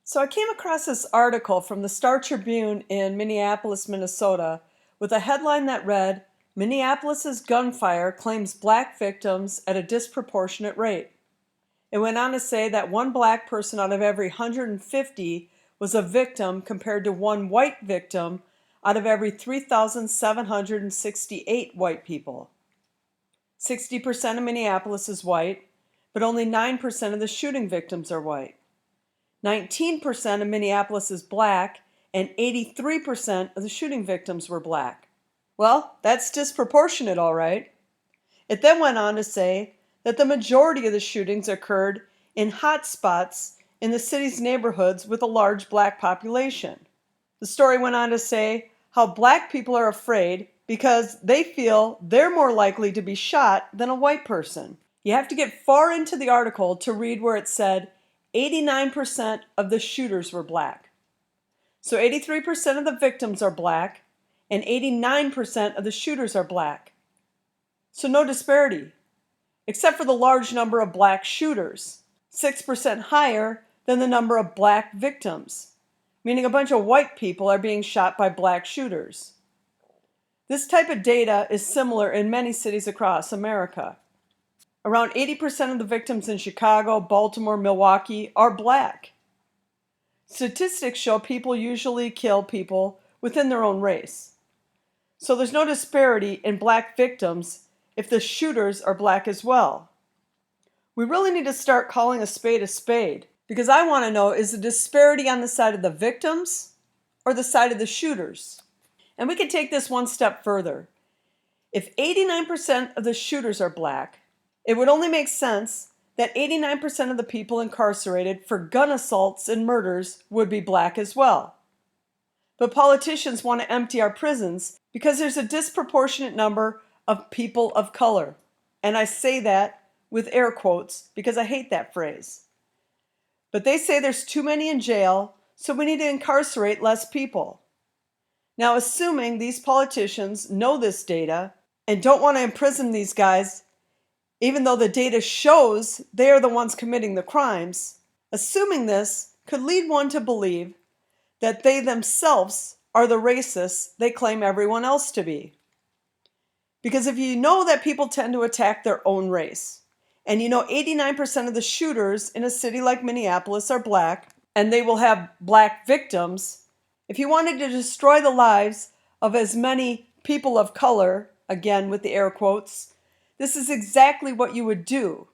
So I came across this article from the Star Tribune in Minneapolis, Minnesota, with a headline that read, "Minneapolis's gunfire claims black victims at a disproportionate rate." It went on to say that one black person out of every 150 was a victim compared to one white victim out of every 3,768 white people. 60% of Minneapolis is white, but only 9% of the shooting victims are white. 19% of Minneapolis is black, and 83% of the shooting victims were black. Well, that's disproportionate, all right. It then went on to say that the majority of the shootings occurred in hot spots in the city's neighborhoods with a large black population. The story went on to say how black people are afraid because they feel they're more likely to be shot than a white person. You have to get far into the article to read where it said 89% of the shooters were black. So 83% of the victims are black, and 89% of the shooters are black. So no disparity, except for the large number of black shooters, 6% higher than the number of black victims, meaning a bunch of white people are being shot by black shooters. This type of data is similar in many cities across America. Around 80% of the victims in Chicago, Baltimore, Milwaukee are black. Statistics show people usually kill people within their own race. So there's no disparity in black victims if the shooters are black as well. We really need to start calling a spade, because I want to know, is the disparity on the side of the victims or the side of the shooters? And we can take this one step further. If 89% of the shooters are black, it would only make sense that 89% of the people incarcerated for gun assaults and murders would be black as well. But politicians want to empty our prisons because there's a disproportionate number of people of color. And I say that with air quotes because I hate that phrase. But they say there's too many in jail, so we need to incarcerate less people. Now, assuming these politicians know this data and don't want to imprison these guys, even though the data shows they are the ones committing the crimes, assuming this could lead one to believe that they themselves are the racists they claim everyone else to be. Because if you know that people tend to attack their own race, and you know 89% of the shooters in a city like Minneapolis are black, and they will have black victims, if you wanted to destroy the lives of as many people of color, again with the air quotes, this is exactly what you would do.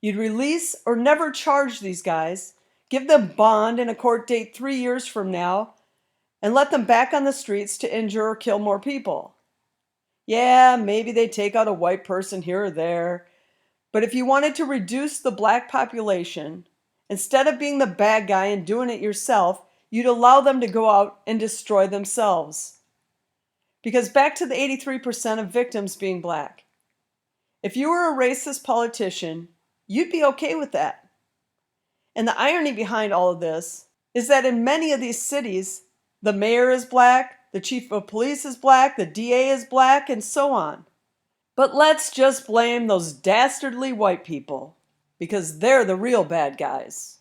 You'd release or never charge these guys, give them bond and a court date 3 years from now, and let them back on the streets to injure or kill more people. Yeah, maybe they take out a white person here or there, but if you wanted to reduce the black population, instead of being the bad guy and doing it yourself, you'd allow them to go out and destroy themselves. Because back to the 83% of victims being black. If you were a racist politician, you'd be okay with that. And the irony behind all of this is that in many of these cities, the mayor is black, the chief of police is black, the DA is black, and so on. But let's just blame those dastardly white people, because they're the real bad guys.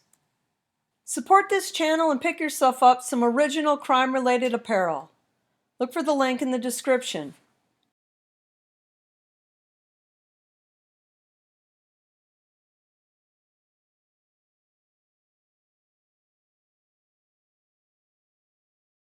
Support this channel and pick yourself up some original crime-related apparel. Look for the link in the description.